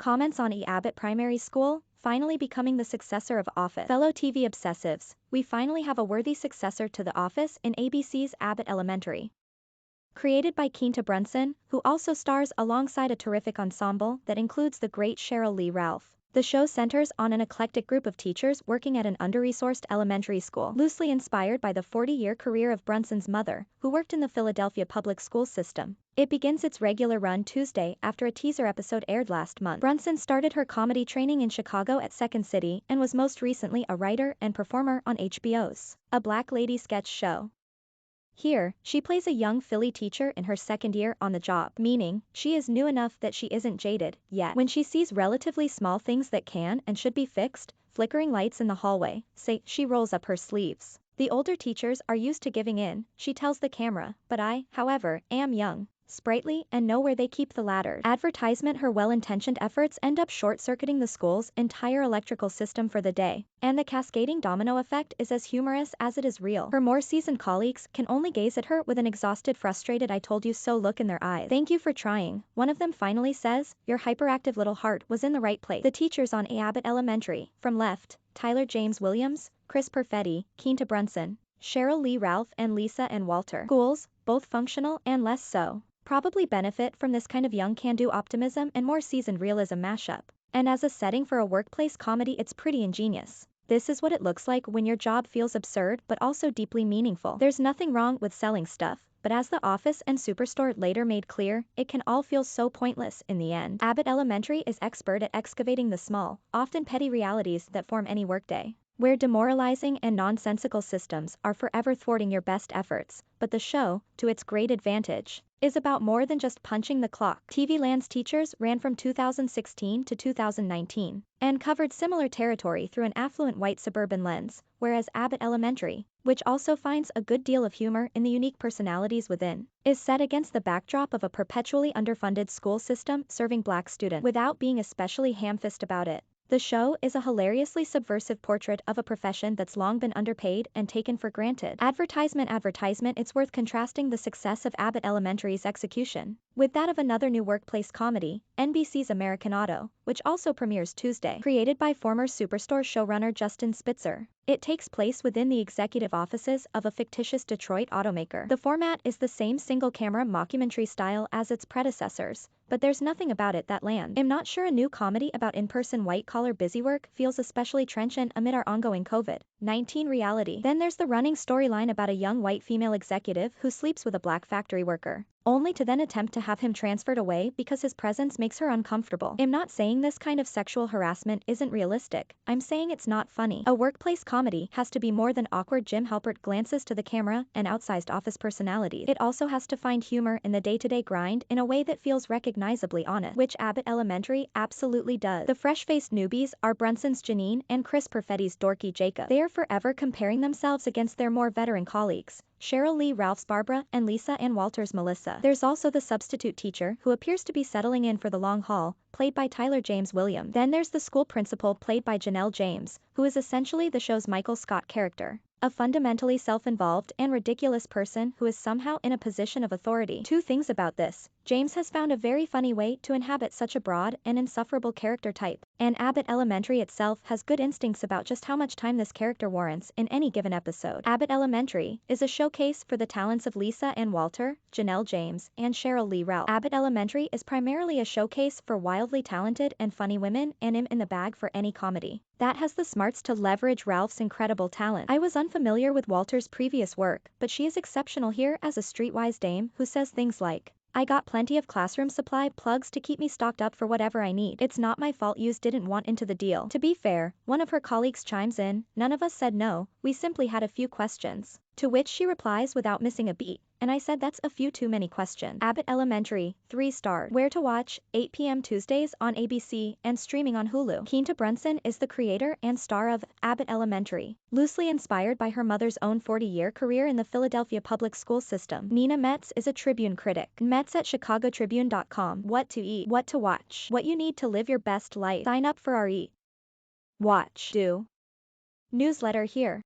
Comments on Abbott Primary School, finally becoming the successor of Office. Fellow TV obsessives, we finally have a worthy successor to The Office in ABC's Abbott Elementary. Created by Brunson, who also stars alongside a terrific ensemble that includes the great Sheryl Ralph. The show centers on an eclectic group of teachers working at an under-resourced elementary school, loosely inspired by the 40-year career of Brunson's mother, who worked in the Philadelphia public school system. It begins its regular run Tuesday after a teaser episode aired last month. Brunson started her comedy training in Chicago at Second City and was most recently a writer and performer on HBO's A Black Lady sketch show. Here, she plays a young Philly teacher in her second year on the job, meaning, she is new enough that she isn't jaded yet. When she sees relatively small things that can and should be fixed, flickering lights in the hallway, she rolls up her sleeves. The older teachers are used to giving in, she tells the camera, but I, however, am young, sprightly, and know where they keep the ladders. Advertisement. Her well-intentioned efforts end up short-circuiting the school's entire electrical system for the day, and the cascading domino effect is as humorous as it is real. Her more seasoned colleagues can only gaze at her with an exhausted, frustrated "I told you so" look in their eyes. "Thank you for trying," one of them finally says, "your hyperactive little heart was in the right place." The teachers on Abbott Elementary, from left, Tyler James Williams, Chris Perfetti, Brunson, Sheryl Ralph and Lisa and Walter. Schools, both functional and less so, probably benefit from this kind of young can-do optimism and more seasoned realism mashup. And as a setting for a workplace comedy, it's pretty ingenious. This is what it looks like when your job feels absurd but also deeply meaningful. There's nothing wrong with selling stuff, but as The Office and Superstore later made clear, it can all feel so pointless in the end. Abbott Elementary is expert at excavating the small, often petty realities that form any workday, where demoralizing and nonsensical systems are forever thwarting your best efforts. But the show, to its great advantage, is about more than just punching the clock. TV Land's teachers ran from 2016 to 2019 and covered similar territory through an affluent white suburban lens, whereas Abbott Elementary, which also finds a good deal of humor in the unique personalities within, is set against the backdrop of a perpetually underfunded school system serving Black students without being especially ham-fisted about it. The show is a hilariously subversive portrait of a profession that's long been underpaid and taken for granted. Advertisement. It's worth contrasting the success of Abbott Elementary's execution with that of another new workplace comedy, NBC's American Auto, which also premieres Tuesday. Created by former Superstore showrunner Justin Spitzer, it takes place within the executive offices of a fictitious Detroit automaker. The format is the same single-camera mockumentary style as its predecessors, but there's nothing about it that lands. I'm not sure a new comedy about in-person white-collar busywork feels especially trenchant amid our ongoing COVID-19 reality. Then there's the running storyline about a young white female executive who sleeps with a black factory worker, only to then attempt to have him transferred away because his presence makes her uncomfortable. I'm not saying this kind of sexual harassment isn't realistic, I'm saying it's not funny. A workplace comedy has to be more than awkward Jim Halpert glances to the camera and outsized office personalities. It also has to find humor in the day-to-day grind in a way that feels recognizably honest, which Abbott Elementary absolutely does. The fresh-faced newbies are Brunson's Janine and Chris Perfetti's dorky Jacob. They are forever comparing themselves against their more veteran colleagues, Sheryl Ralph's Barbara and Lisa and Walter's Melissa. There's also the substitute teacher who appears to be settling in for the long haul, played by Tyler James Williams. Then there's the school principal played by Janelle James, who is essentially the show's Michael Scott character, a fundamentally self-involved and ridiculous person who is somehow in a position of authority. Two things about this: James has found a very funny way to inhabit such a broad and insufferable character type, and Abbott Elementary itself has good instincts about just how much time this character warrants in any given episode. Abbott Elementary is a showcase for the talents of Lisa and Walter, Janelle James, and Sheryl Ralph. Abbott Elementary is primarily a showcase for wildly talented and funny women, and I'm in the bag for any comedy that has the smarts to leverage Ralph's incredible talent. I was unfamiliar with Walter's previous work, but she is exceptional here as a streetwise dame who says things like, "I got plenty of classroom supply plugs to keep me stocked up for whatever I need. It's not my fault yous didn't want into the deal." To be fair, one of her colleagues chimes in, "None of us said no, we simply had a few questions." To which she replies without missing a beat, "And I said that's a few too many questions." Abbott Elementary, 3 stars. Where to watch? 8 p.m. Tuesdays on ABC and streaming on Hulu. Brunson is the creator and star of Abbott Elementary, loosely inspired by her mother's own 40-year career in the Philadelphia public school system. Nina Metz is a Tribune critic. Metz at chicagotribune.com. What to eat, what to watch, what you need to live your best life. Sign up for our Eat, Watch, Do newsletter here.